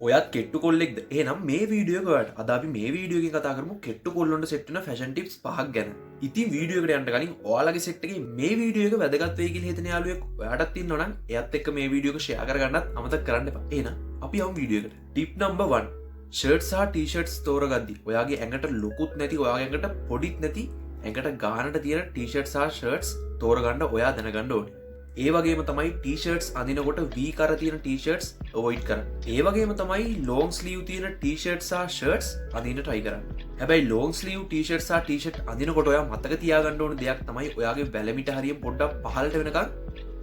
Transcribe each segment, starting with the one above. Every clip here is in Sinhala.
ඔයත් කෙට්ටු කොල්ලෙක්ද? එහෙනම් මේ වීඩියෝ එක ඔයාලට. අද අපි මේ වීඩියෝ එකෙන් කතා කරමු කෙට්ටු කොල්ලොන්ට සෙට් වෙන ෆැෂන් ටිප්ස් 5ක් ගැන. ඉතින් වීඩියෝ එකට යන්න කලින් ඔයාලගේ සෙට් එකේ මේ වීඩියෝ එක වැදගත් වෙයි කියලා හිතන යාළුවෙක් ඔයාටත් ඉන්නවා නම් එයත් එක්ක මේ වීඩියෝ එක ෂෙයා කරගන්නත් අමතක කරන්න එපා. එහෙනම් අපි යමු වීඩියෝ එකට. Tip number 1. ෂර්ට් සහ ටී-ෂර්ට්ස් තෝරගද්දි ඔයාගේ ඇඟට ලොකුත් නැති ඔයාගේ ඇඟට පොඩිත් නැති ඇඟට ගානට තියෙන ටී-ෂර්ට් සහ ෂර්ට්ස් තෝරගන්න ඔයා දැනගන්න ඕනේ. ඒ වගේම තමයි ටී-ෂර්ට්ස් අඳිනකොට V කර තියෙන ටී-ෂර්ට්ස් අවොයිඩ් කරන්න. ඒ වගේම තමයි ලොන්ග් ස්ලීව් තියෙන ටී-ෂර්ට්ස් සහ ෂර්ට්ස් අඳින්න try කරන්න. හැබැයි ලොන්ග් ස්ලීව් ටී-ෂර්ට් සහ ටී-ෂර්ට් අඳිනකොට ඔයා මතක තියාගන්න ඕන දෙයක් තමයි ඔයාගේ වැලමිට හරිය පොඩ්ඩක් පහළට වෙනකන්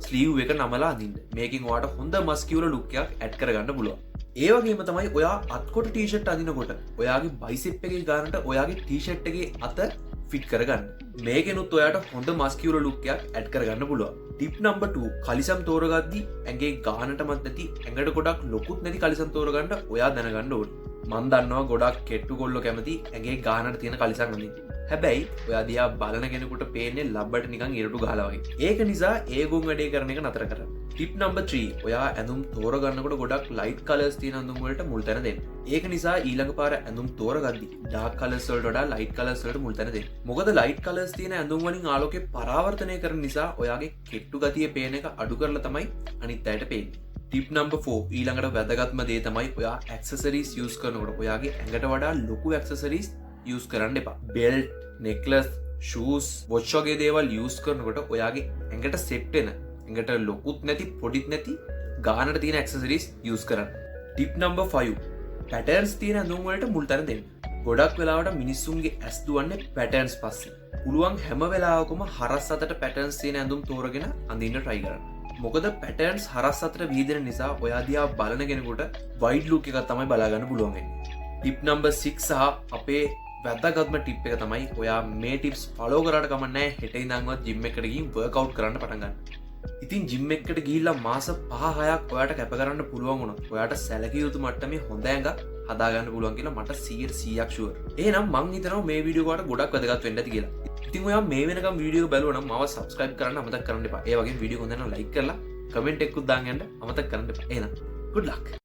ස්ලීව් එක නමලා අඳින්න. මේකෙන් ඔයාට හොඳ මස්කියුලර් ලුක් එකක් ඇඩ් කරගන්න පුළුවන්. ඒ වගේම තමයි ඔයා අත්කොට ටී-ෂර්ට් අඳිනකොට ඔයාගේ බයිසෙප් එකේ ගානට ඔයාගේ ටී-ෂර්ට් එකේ අත ෆිට කරගන්න. මේකෙනුත් ඔයාට හොඳ මස්කියුලර් ලුක් එකක් ඇඩ් කරගන්න පුළුවන්. Tip number 2. කලිසම් තෝරගද්දි ඇඟේ ගානටමත් නැති ඇඟට ගොඩක් ලොකුත් නැති කලිසම් තෝරගන්න ඔයා දැනගන්න ඕනේ. මන් දන්නවා ගොඩක් කෙට්ටු කොල්ලෝ කැමති ඇඟේ ගානට තියෙන කලිසම් අඳින්න. හැබැයි ඔයා දිහා බලන කෙනෙකුට පේන්නේ ලබ්බට නිකන් ඉරටු ගහලා වගේ. ඒක නිසා ඒ ගොන් වැඩේ කරන එක නතර කරන්න. Tip number 3. ඔයා ඇඳුම් තෝරගන්නකොට ගොඩක් ලයිට් කලර්ස් තියෙන ඇඳුම් වලට මුල් තැන දෙන්න. ඒක නිසා ඊළඟ පාර ඇඳුම් තෝරගද්දි ඩාර්ක් කලර්ස් වලට වඩා ලයිට් කලර්ස් වලට මුල් තැන දෙන්න. මොකද ලයිට් කලර්ස් තියෙන ඇඳුම් වලින් ආලෝකය පරාවර්තනය කරන නිසා ඔයාගේ කෙට්ටු ගතිය පේන එක අඩු කරලා තමයි අනිත් අයට පේන්නේ. Tip number 4. ඊළඟට වැදගත්ම දේ තමයි ඔයා ඇක්සසරීස් යූස් කරනකොට ඔයාගේ ඇඟට වඩා ලොකු ඇක්සසරීස් යූස් කරන්න එපා. බෙල්ට්, නෙක්ලස්, ෂූස්, වොච් වගේ දේවල් යූස් කරනකොට ඔයාගේ ඇඟට සෙට් වෙන ඇඟට ලොකුත් නැති පොඩිත් නැති ගානට තියෙන ඇක්සසරීස් යූස් කරන්න. Tip number 5. පැටර්න්ස් තියෙන ඇඳුම් වලට මුල් තැන දෙන්න. ගොඩක් වෙලාවට මිනිස්සුන්ගේ ඇස් දුවන්නේ පැටර්න්ස් පස්සේ. පුළුවන් හැම වෙලාවකම හරස් අතට පැටර්න්ස් තියෙන ඇඳුම් තෝරගෙන අඳින්න try කරන්න. මොකද පැටර්න්ස් හරස් අතට විහිදෙන නිසා ඔයා දිහා බලන කෙනෙකුට වයිඩ් ලුක් එකක් තමයි බලා ගන්න පුළුවන් වෙන්නේ. ටිප් නම්බර් 6 සහ අපේ වැදගත්ම ටිප් එක තමයි ඔයා මේ ටිප්ස් ෆලෝ කරාට කමක් නැහැ හෙට ඉඳන්වත් ජිම් එකකට ගිහින් වර්ක්අවුට් කරන්න පටන් ගන්න. ඉතින් ජිම් එකකට ගිහිල්ලා මාස 5-6ක් ඔයාට කැප කරන්න පුළුවන් වුණොත් ඔයාට සැලකිය යුතු මට්ටමේ හොඳ ඇඟක් හදාගන්න පුළුවන් කියලා මට 100% ෂුවර්. එහෙනම් මං හිතනවා මේ වීඩියෝ එකට ගොඩක් වැදගත් වෙන්න ඇති කියලා. ඉතින් ඔයා මේ වෙනකම් වීඩියෝ බලුවා නම් මාව subscribe කරන්න අමතක කරන්න එපා. ඒ වගේම වීඩියෝ හොඳ නම් like කරලා comment එකකුත් දාන්න යන්න අමතක කරන්න එපා. එහෙනම් good luck.